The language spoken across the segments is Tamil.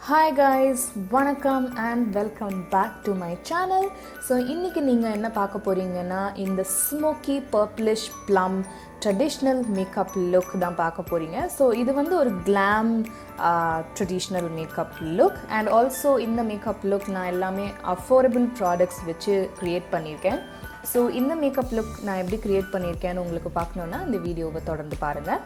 Hi guys, vanakkam and welcome back to my channel. So இன்னைக்கு நீங்க என்ன பார்க்க போறீங்கன்னா இந்த smoky purplish plum traditional makeup look தான் பார்க்க போறீங்க. So இது வந்து ஒரு glam traditional makeup look and also இந்த makeup look நான் எல்லாமே affordable products வச்சு create பண்ணியிருக்கேன். So இந்த makeup look நான் எப்படி create பண்ணியிருக்கேன்னு உங்களுக்கு பார்க்கணும்னா இந்த வீடியோவை தொடர்ந்து பாருங்க.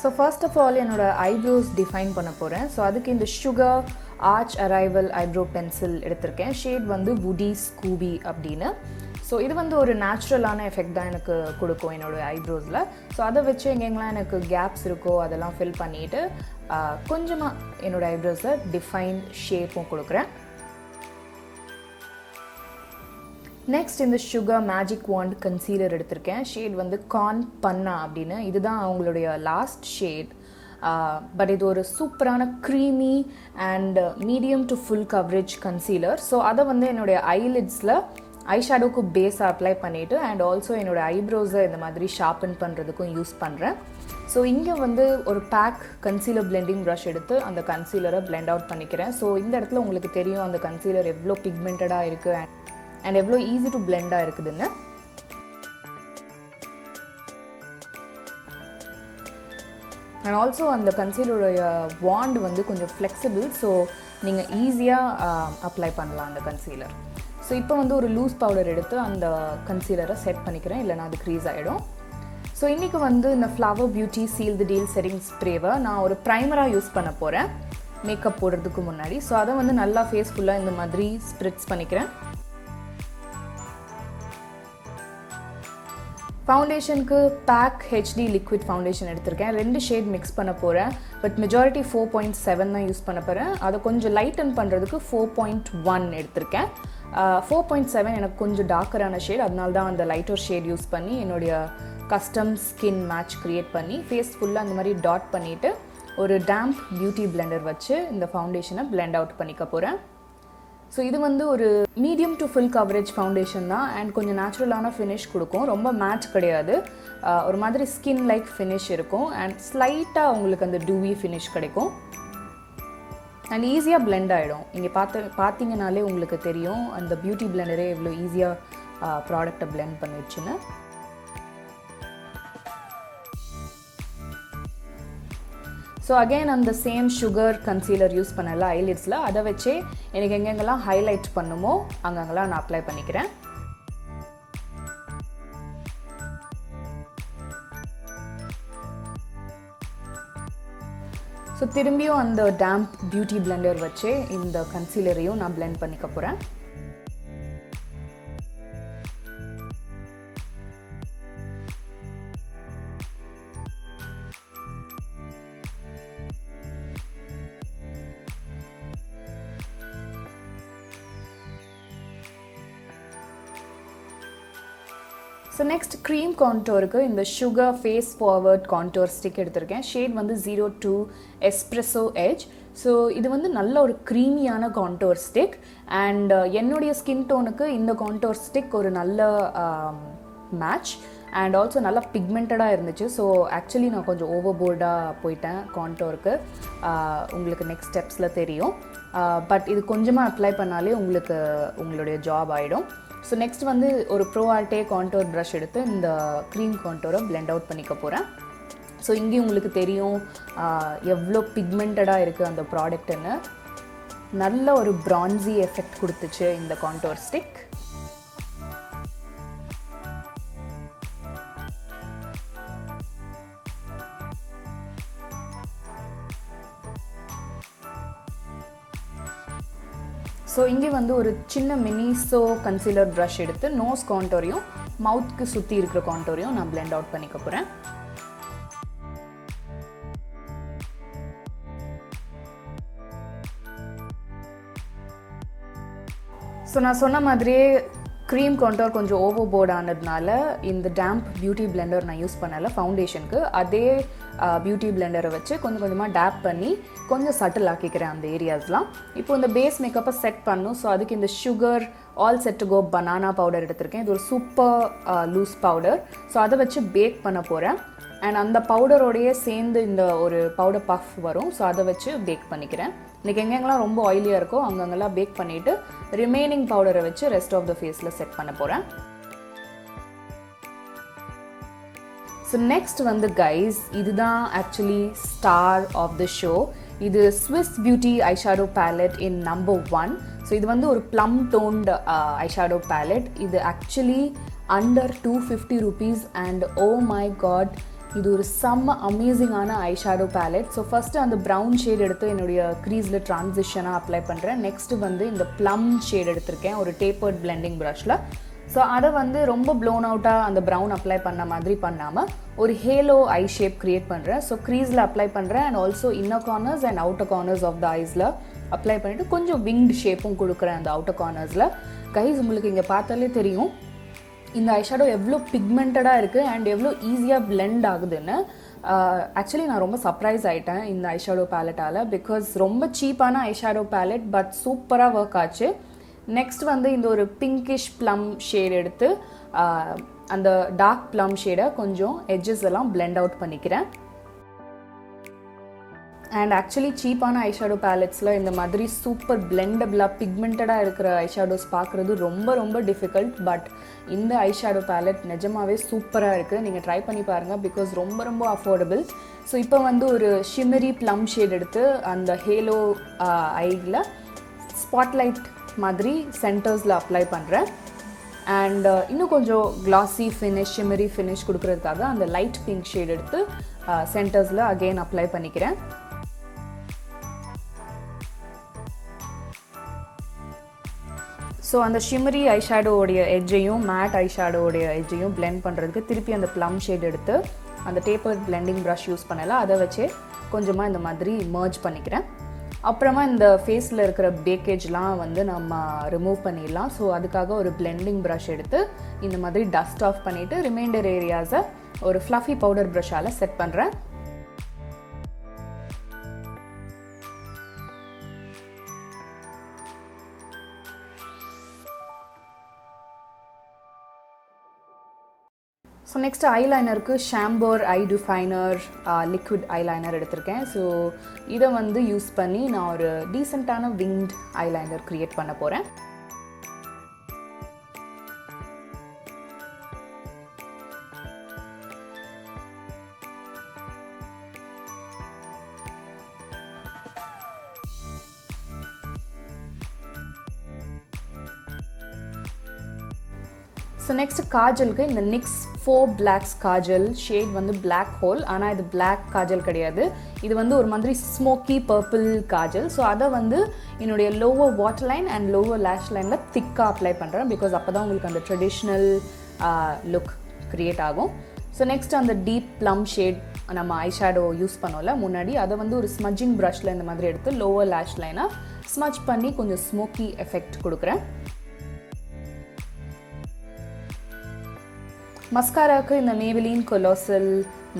So first of all என்னோட eyebrows define பண்ண போறேன். So அதுக்கு இந்த sugar arch arrival eyebrow pencil எடுத்திருக்கேன். ஷேட் வந்து Woody Scooby அப்படின்னு. ஸோ இது வந்து ஒரு நேச்சுரலான எஃபெக்ட் தான் எனக்கு கொடுக்கும் என்னோடய ஐப்ரோஸில். ஸோ அதை வச்சு எங்கெங்கெல்லாம் எனக்கு கேப்ஸ் இருக்கோ அதெல்லாம் ஃபில் பண்ணிவிட்டு கொஞ்சமாக என்னோடய ஐப்ரோஸில் டிஃபைன்ட் ஷேப்பும் கொடுக்குறேன். நெக்ஸ்ட் இந்த சுகர் மேஜிக் வாண்ட் கன்சீலர் எடுத்திருக்கேன். ஷேட் வந்து கான் பன்னா அப்படின்னு. இதுதான் அவங்களுடைய லாஸ்ட் ஷேட். பட் இது ஒரு சூப்பரான creamy and medium to full coverage concealer. So அதை வந்து என்னுடைய ஐலிட்ஸில் ஐஷேடோக்கு பேஸாக அப்ளை பண்ணிவிட்டு அண்ட் ஆல்சோ என்னோடய ஐப்ரோஸை இந்த மாதிரி ஷார்பன் பண்ணுறதுக்கும் யூஸ் பண்ணுறேன். ஸோ இங்கே வந்து ஒரு பேக் கன்சீலர் பிளெண்டிங் ப்ரஷ் எடுத்து அந்த கன்சீலரை பிளெண்ட் அவுட் பண்ணிக்கிறேன். ஸோ இந்த இடத்துல உங்களுக்கு தெரியும் அந்த கன்சீலர் எவ்வளோ பிக்மெண்டடாக இருக்குது அண்ட் எவ்வளோ ஈஸி டு பிளெண்டாக இருக்குதுன்னு. அண்ட் ஆல்சோ அந்த கன்சீலருடைய வாண்ட் வந்து கொஞ்சம் ஃப்ளெக்சிபிள். ஸோ நீங்கள் ஈஸியாக அப்ளை பண்ணலாம் அந்த கன்சீலர். ஸோ இப்போ வந்து ஒரு லூஸ் பவுடர் எடுத்து அந்த கன்சீலரை செட் பண்ணிக்கிறேன், இல்லைனா அது க்ரீஸ் ஆகிடும். ஸோ இன்றைக்கி வந்து இந்த ஃப்ளவர் பியூட்டி சீல் தி டீல் செட்டிங் ஸ்ப்ரேவை நான் ஒரு ப்ரைமராக யூஸ் பண்ண போகிறேன் மேக்கப் போடுறதுக்கு முன்னாடி. ஸோ அதை வந்து நல்லா ஃபேஸ் ஃபுல்லாக இந்த மாதிரி ஸ்ப்ரிட்ஸ் பண்ணிக்கிறேன். ஃபவுண்டேஷனுக்கு பேக் ஹெச்டி லிக்விட் ஃபவுண்டேஷன் எடுத்திருக்கேன். 2 ஷேட் மிக்ஸ் பண்ண போகிறேன். பட் மெஜாரிட்டி 4.7 தான் யூஸ் பண்ண போகிறேன். அதை கொஞ்சம் லைட்டன் பண்ணுறதுக்கு 4.1 எடுத்திருக்கேன். 4.7 எனக்கு கொஞ்சம் டார்க்கரான ஷேட், அதனால தான் அந்த லைட்டர் ஷேட் யூஸ் பண்ணி என்னுடைய கஸ்டம் ஸ்கின் மேட்ச் க்ரியேட் பண்ணி ஃபேஸ் ஃபுல்லாக அந்த மாதிரி டாட் பண்ணிவிட்டு ஒரு டேம்ப் பியூட்டி பிளெண்டர் வச்சு இந்த ஃபவுண்டேஷனை பிளெண்ட் அவுட் பண்ணிக்க போகிறேன். ஸோ இது வந்து ஒரு medium to full coverage foundation தான் அண்ட் கொஞ்சம் நேச்சுரலான ஃபினிஷ் கொடுக்கும். ரொம்ப மேட்ச் கிடையாது, ஒரு மாதிரி ஸ்கின் லைக் ஃபினிஷ் இருக்கும் அண்ட் ஸ்லைட்டாக உங்களுக்கு அந்த டூவி ஃபினிஷ் கிடைக்கும் அண்ட் ஈஸியாக பிளெண்ட் ஆகிடும். இங்கே பார்த்தீங்கனாலே உங்களுக்கு தெரியும் அந்த பியூட்டி பிளெண்டரே எவ்வளோ ஈஸியாக ப்ராடக்டை பிளெண்ட் பண்ணிடுச்சுன்னு. ஸோ அகெயின் அந்த சேம் சுகர் கன்சீலர் யூஸ் பண்ணல ஐலிட்ஸில், அதை வச்சே எனக்கு எங்கெங்கெல்லாம் ஹைலைட் பண்ணுமோ அங்கங்கெல்லாம் நான் அப்ளை பண்ணிக்கிறேன். ஸோ திரும்பியும் அந்த டேம்ப் பியூட்டி பிளெண்டர் வச்சே இந்த கன்சீலரையும் நான் பிளெண்ட் பண்ணிக்க போகிறேன். ஸோ நெக்ஸ்ட் க்ரீம் கான்டோருக்கு இந்த Sugar face forward contour stick எடுத்திருக்கேன். ஷேட் வந்து 02 Espresso Edge. ஸோ இது வந்து நல்ல ஒரு க்ரீமியான கான்டோர் ஸ்டிக் அண்ட் என்னுடைய ஸ்கின் டோனுக்கு இந்த கான்டோர் ஸ்டிக் ஒரு நல்ல மேட்ச் அண்ட் ஆல்சோ நல்லா பிக்மெண்டடாக இருந்துச்சு. ஸோ ஆக்சுவலி நான் கொஞ்சம் ஓவர்போர்டாக போயிட்டேன் கான்டோருக்கு, உங்களுக்கு நெக்ஸ்ட் ஸ்டெப்ஸில் தெரியும். பட் இது கொஞ்சமாக அப்ளை பண்ணாலே உங்களுடைய ஜாப் ஆகிடும். ஸோ நெக்ஸ்ட் வந்து ஒரு ப்ரோ ஆர்டே கான்டோர் ப்ரஷ் எடுத்து இந்த க்ரீம் கான்டோரை பிளெண்ட் அவுட் பண்ணிக்க போகிறேன். ஸோ இங்கேயும் உங்களுக்கு தெரியும் எவ்வளோ பிக்மெண்டடாக இருக்குது அந்த ப்ராடக்ட்டுன்னு. நல்ல ஒரு ப்ரான்ஸி எஃபெக்ட் கொடுத்துச்சு இந்த கான்டோர் ஸ்டிக். ஸோ இங்கே வந்து ஒரு சின்ன மினிசோ கன்சீலர் ப்ரஷ் எடுத்து நோஸ் கான்டோரையும் மவுத்துக்கு சுற்றி இருக்கிற கான்டோரையும் நான் பிளெண்ட் அவுட் பண்ணிக்க போகிறேன். ஸோ நான் சொன்ன மாதிரியே க்ரீம் கான்டோர் கொஞ்சம் ஓவர் போர்ட் ஆனதுனால இந்த டேம்ப் பியூட்டி பிளெண்டர் நான் யூஸ் பண்ணலை ஃபவுண்டேஷனுக்கு. அதே பியூட்டி பிளெண்டரை வச்சு கொஞ்சம் கொஞ்சமாக டேப் பண்ணி கொஞ்சம் சட்டில் ஆக்கிக்கிறேன் அந்த ஏரியாஸ்லாம். இப்போ இந்த பேஸ் மேக்கப்பை செட் பண்ணும். ஸோ அதுக்கு இந்த Sugar all set to go banana powder எடுத்திருக்கேன். இது ஒரு சூப்பர் லூஸ் பவுடர். ஸோ அதை வச்சு பேக் பண்ண போகிறேன். அண்ட் அந்த பவுடரோடையே சேர்ந்து இந்த ஒரு பவுடர் பஃப் வரும். ஸோ அதை வச்சு பேக் பண்ணிக்கிறேன். இன்றைக்கி எங்கெங்கெல்லாம் ரொம்ப ஆயிலியாக இருக்கோ அங்கங்கெல்லாம் பேக் பண்ணிவிட்டு ரிமைனிங் பவுடரை வச்சு ரெஸ்ட் ஆஃப் த ஃபேஸில் செட் பண்ண போகிறேன். ஸோ நெக்ஸ்ட் வந்து கைஸ், இதுதான் actually star of the show. இது Swiss beauty eyeshadow palette in number 1. So இது வந்து ஒரு ப்ளம் டோன்ட் ஐஷேடோ பேலட். இது actually under 250 rupees and oh my God, இது ஒரு செம்ம அமேசிங்கான ஐஷேடோ பேலட். ஸோ ஃபஸ்ட்டு அந்த ப்ரௌன் ஷேட் எடுத்து என்னுடைய க்ரீஸில் ட்ரான்சிஷனாக அப்ளை பண்ணுறேன். நெக்ஸ்ட்டு வந்து இந்த ப்ளம் ஷேட் எடுத்திருக்கேன் ஒரு டேப்பர்ட் பிளெண்டிங் ப்ரஷில். ஸோ அதை வந்து ரொம்ப ப்ளோன் அவுட்டாக அந்த ப்ரௌன் அப்ளை பண்ண மாதிரி பண்ணாமல் ஒரு ஹேலோ ஐ ஷேப் க்ரியேட் பண்ணுறேன். ஸோ க்ரீஸில் அப்ளை பண்ணுறேன் and also inner corners and outer corners of the ஐஸில் அப்ளை பண்ணிவிட்டு கொஞ்சம் விங்டு ஷேப்பும் கொடுக்குறேன் அந்த அவுட்டர் கார்னர்ஸில். கைஸ், உங்களுக்கு இங்கே பார்த்தாலே தெரியும் இந்த ஐஷேடோ எவ்வளோ பிக்மெண்டடாக இருக்குது அண்ட் எவ்வளோ ஈஸியாக பிளெண்ட் ஆகுதுன்னு. ஆக்சுவலி நான் ரொம்ப சர்ப்ரைஸ் ஆகிட்டேன் இந்த ஐஷேடோ பேலட்டால். பிகாஸ் ரொம்ப சீப்பான ஐஷேடோ பேலட் பட் சூப்பராக ஒர்க் ஆச்சு. நெக்ஸ்ட் வந்து இந்த ஒரு பிங்கிஷ் ப்ளம் ஷேட் எடுத்து அந்த டார்க் ப்ளம் ஷேடை கொஞ்சம் எட்ஜஸ் எல்லாம் பிளெண்ட் அவுட் பண்ணிக்கிறேன். அண்ட் ஆக்சுவலி சீப்பான ஐஷேடோ பேலட்ஸில் இந்த மாதிரி சூப்பர் பிளெண்டபிளாக பிக்மெண்டடாக இருக்கிற ஐஷேடோஸ் பார்க்குறது ரொம்ப ரொம்ப டிஃபிகல்ட். பட் இந்த ஐஷேடோ பேலட் நிஜமாகவே சூப்பராக இருக்குது. நீங்கள் ட்ரை பண்ணி பாருங்கள் பிகாஸ் ரொம்ப ரொம்ப அஃபோர்டபுள். ஸோ இப்போ வந்து ஒரு ஷிம்மரி ப்ளம் ஷேட் எடுத்து அந்த ஹேலோ ஐயில் ஸ்பாட்லைட் மாதிரி சென்டர்ஸில் அப்ளை பண்ணுறேன். அண்ட் இன்னும் கொஞ்சம் கிளாஸி ஃபினிஷ் ஷிம்மரி ஃபினிஷ் கொடுக்குறதுக்காக அந்த லைட் பிங்க் ஷேட் எடுத்து சென்டர்ஸில் அகெயின் அப்ளை பண்ணிக்கிறேன். ஸோ அந்த ஷிம்மரி ஐஷேடோடைய எட்ஜையும் மேட் ஐஷேடோடைய எட்ஜையும் பிளெண்ட் பண்ணுறதுக்கு திருப்பி அந்த ப்ளம் ஷேட் எடுத்து அந்த டேப்பர் பிளெண்டிங் ப்ரஷ் யூஸ் பண்ணலாம். அதை வச்சு கொஞ்சமாக இந்த மாதிரி மர்ஜ் பண்ணிக்கிறேன். அப்புறமா இந்த ஃபேஸில் இருக்கிற பேக்கேஜ்லாம் வந்து நம்ம ரிமூவ் பண்ணிடலாம். ஸோ அதுக்காக ஒரு பிளெண்டிங் ப்ரஷ் எடுத்து இந்த மாதிரி டஸ்ட் ஆஃப் பண்ணிவிட்டு ரிமைண்டர் ஏரியாஸை ஒரு ஃப்ளஃபி பவுடர் ப்ரஷ்ஷால் செட் பண்ணுறேன். ஸோ நெக்ஸ்ட் ஐலைனருக்கு ஷாம்போர் ஐ டிஃபைனர் லிக்விட் ஐலைனர் எடுத்திருக்கேன். ஸோ இதை வந்து யூஸ் பண்ணி நான் ஒரு டீசெண்டான விங்ட் ஐலைனர் க்ரியேட் பண்ண போகிறேன். ஸோ நெக்ஸ்ட் காஜலுக்கு இந்த நிக்ஸ் ஃபோ பிளாக்ஸ் காஜல் ஷேட் வந்து பிளாக் ஹோல். ஆனால் இது பிளாக் காஜல் கிடையாது, இது வந்து ஒரு மாதிரி ஸ்மோக்கி பர்பிள் காஜல். ஸோ அதை வந்து என்னுடைய lower water line and lower lash லைனில் திக்காக அப்ளை பண்ணுறேன். பிகாஸ் அப்போ தான் உங்களுக்கு அந்த ட்ரெடிஷ்னல் லுக் க்ரியேட் ஆகும். ஸோ நெக்ஸ்ட் அந்த டீப் ப்ளம் ஷேட் நம்ம ஐஷேடோ யூஸ் பண்ணோம்ல முன்னாடி, அதை வந்து ஒரு ஸ்மஜிங் ப்ரஷில் இந்த மாதிரி எடுத்து லோவர் லேஷ் லைனாக ஸ்மஜ் பண்ணி கொஞ்சம் ஸ்மோக்கி எஃபெக்ட் கொடுக்குறேன். மஸ்காராவுக்கு இந்த மேபெலின் கொலோசல்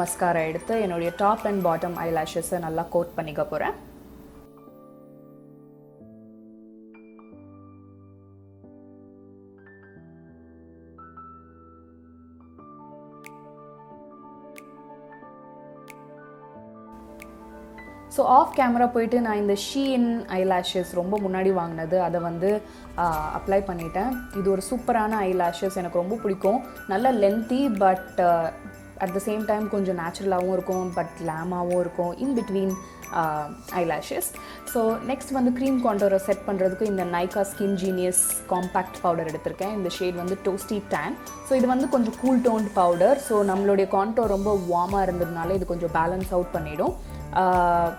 மஸ்காரா எடுத்து என்னுடைய டாப் அண்ட் பாட்டம் ஐலாஷஸை நல்லா கோட் பண்ணிக்க போகிறேன். ஸோ ஆஃப் கேமரா போயிட்டு நான் இந்த ஷீன் ஐலாஷஸ் ரொம்ப முன்னாடி வாங்கினது அதை வந்து அப்ளை பண்ணிட்டேன். இது ஒரு சூப்பரான ஐலாஷஸ், எனக்கு ரொம்ப பிடிக்கும். நல்ல lengthy but at the same time கொஞ்சம் நேச்சுரலாகவும் இருக்கும் பட் கிளாமாகவும் இருக்கும், in between eyelashes. So next வந்து க்ரீம் கான்டோரை செட் பண்ணுறதுக்கு இந்த Nykaa skin genius compact powder எடுத்திருக்கேன். இந்த ஷேட் வந்து டோஸ்டி டேன். ஸோ இது வந்து கொஞ்சம் கூல் டோன்ட் பவுடர். ஸோ நம்மளுடைய கான்டோர் ரொம்ப வார்மாக இருந்ததுனால இது கொஞ்சம் பேலன்ஸ் அவுட் பண்ணிவிடும்.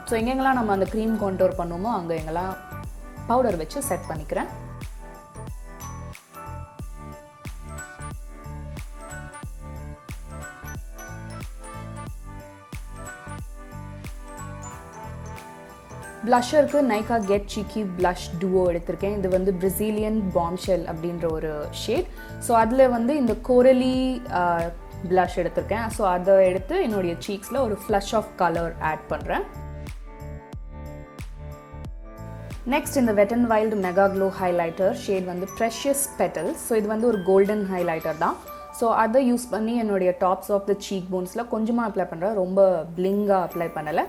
ஸோ எங்கெங்கெல்லாம் நம்ம அந்த க்ரீம் கான்டோர் பண்ணுவோமோ அங்கே எங்கெல்லாம் பவுடர் வச்சு செட் பண்ணிக்கிறேன். ப்ளஷருக்கு நைகா கெட் சிக்கி ப்ளஷ் டுவோ எடுத்திருக்கேன். இது வந்து Brazilian Bombshell அப்படின்ற ஒரு ஷேட். ஸோ அதில் வந்து இந்த கோரலி blush எடுத்திருக்கேன். ஸோ அதை எடுத்து என்னுடைய சீக்ஸில் ஒரு ஃப்ளஷ் ஆஃப் கலர் ஆட் பண்ணுறேன். நெக்ஸ்ட் இந்த Wet n Wild Megaglo highlighter shade வந்து Precious Petals. ஸோ இது வந்து ஒரு கோல்டன் ஹைலைட்டர் தான். ஸோ அதை யூஸ் பண்ணி என்னுடைய டாப்ஸ் ஆஃப் த சீக் போன்ஸில் கொஞ்சமாக அப்ளை பண்ணுறேன், ரொம்ப பிளிங்காக அப்ளை பண்ணலை.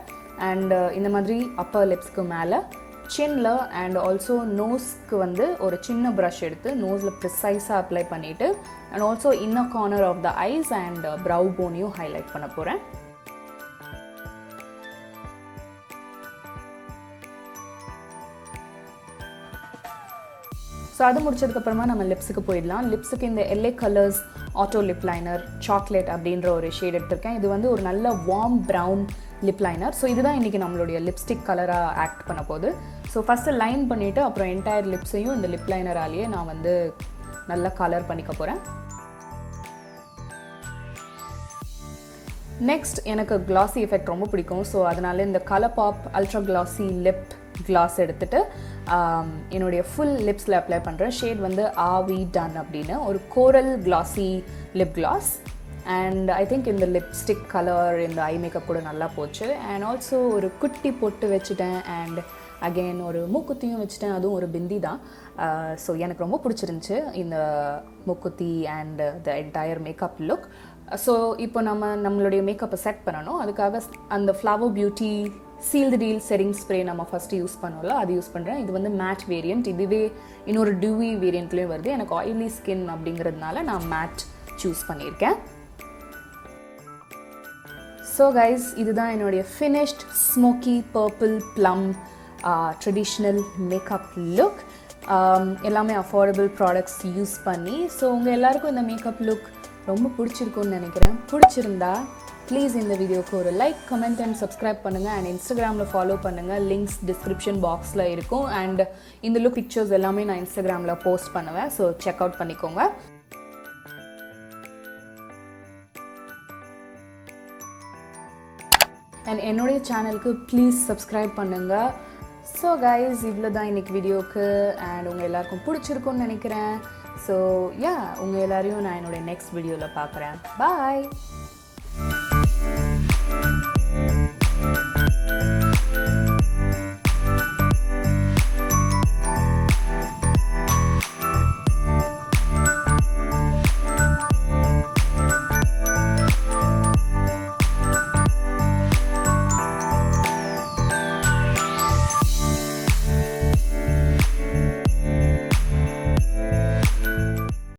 அண்ட் இந்த மாதிரி அப்பர் லிப்ஸ்க்கு மேலே சின்னில் அண்ட் ஆல்சோ நோஸ்க்கு வந்து ஒரு சின்ன ப்ரஷ் எடுத்து நோஸில் ப்ரிசைஸாக அப்ளை பண்ணிவிட்டு and also inner corner of the eyes and brow போனையும் ஹைலைட் பண்ண போகிறேன். ஸோ அது முடிச்சதுக்கப்புறமா நம்ம லிப்ஸுக்கு போயிடலாம். லிப்ஸுக்கு இந்த LA colours auto lip liner chocolate அப்படின்ற ஒரு ஷேட் எடுத்திருக்கேன். இது வந்து ஒரு நல்ல warm brown lip liner. So இதுதான் இன்றைக்கி நம்மளுடைய லிப்ஸ்டிக் கலராக ஆக்ட் பண்ண போகுது. ஸோ ஃபஸ்ட்டு லைன் பண்ணிவிட்டு அப்புறம் என்டையர் லிப்ஸையும் இந்த லிப் லைனராலேயே நான் வந்து நல்லா கலர் பண்ணிக்க போகிறேன். நெக்ஸ்ட் எனக்கு கிளாஸி எஃபெக்ட் ரொம்ப பிடிக்கும். ஸோ அதனால இந்த Colourpop Ultra Glossy lip gloss எடுத்துகிட்டு என்னுடைய ஃபுல் லிப்ஸில் அப்ளை பண்ணுறேன். ஷேட் வந்து Are We Done அப்படின்னு ஒரு coral glossy lip gloss. And I think இந்த லிப்ஸ்டிக் கலர் இந்த ஐ மேக்கப் கூட நல்லா போச்சு. அண்ட் ஆல்சோ ஒரு குட்டி பொட்டு வச்சுட்டேன் அண்ட் அகெயின் ஒரு மூக்குத்தியும் வச்சுட்டேன், அதுவும் ஒரு பிந்தி தான். ஸோ எனக்கு ரொம்ப பிடிச்சிருந்துச்சு இந்த மூக்குத்தி and the entire makeup look. So இப்போ நம்மளுடைய மேக்கப்பை செட் பண்ணணும். அதுக்காக அந்த flower beauty sealed deal setting spray நம்ம ஃபஸ்ட்டு யூஸ் பண்ணோம்ல, அது யூஸ் பண்ணுறேன். இது வந்து மேட் வேரியண்ட். இதுவே இன்னொரு டியூவி வேரியண்ட்லேயும் வருது. எனக்கு ஆயிலி ஸ்கின் அப்படிங்கிறதுனால நான் மேட் சூஸ் பண்ணியிருக்கேன். ஸோ கைஸ், இதுதான் என்னுடைய finished smoky purple plum traditional makeup look. எல்லாமே அஃபோர்டபுள் ப்ராடக்ட்ஸ் யூஸ் பண்ணி. ஸோ உங்கள் எல்லாருக்கும் இந்த மேக்கப் லுக் ரொம்ப பிடிச்சிருக்குன்னு நினைக்கிறேன். பிடிச்சிருந்தா ப்ளீஸ் இந்த வீடியோக்கு ஒரு லைக், கமெண்ட் அண்ட் சப்ஸ்கிரைப் பண்ணுங்கள். அண்ட் இன்ஸ்டாகிராமில் ஃபாலோ பண்ணுங்கள். லிங்க்ஸ் டிஸ்கிரிப்ஷன் பாக்ஸில் இருக்கும். அண்ட் இந்த லுக் பிக்சர்ஸ் எல்லாமே நான் இன்ஸ்டாகிராமில் போஸ்ட் பண்ணுவேன். ஸோ செக் அவுட் பண்ணிக்கோங்க. அண்ட் என்னுடைய சேனலுக்கு ப்ளீஸ் சப்ஸ்கிரைப் பண்ணுங்கள். ஸோ கைஸ், இவ்வளோ தான் இன்றைக்கி வீடியோக்கு. அண்ட் உங்கள் எல்லாருக்கும் பிடிச்சிருக்குன்னு நினைக்கிறேன். ஸோ உங்கள் எல்லாரையும் நான் என்னோடய நெக்ஸ்ட் வீடியோவில் பார்க்குறேன். பாய்.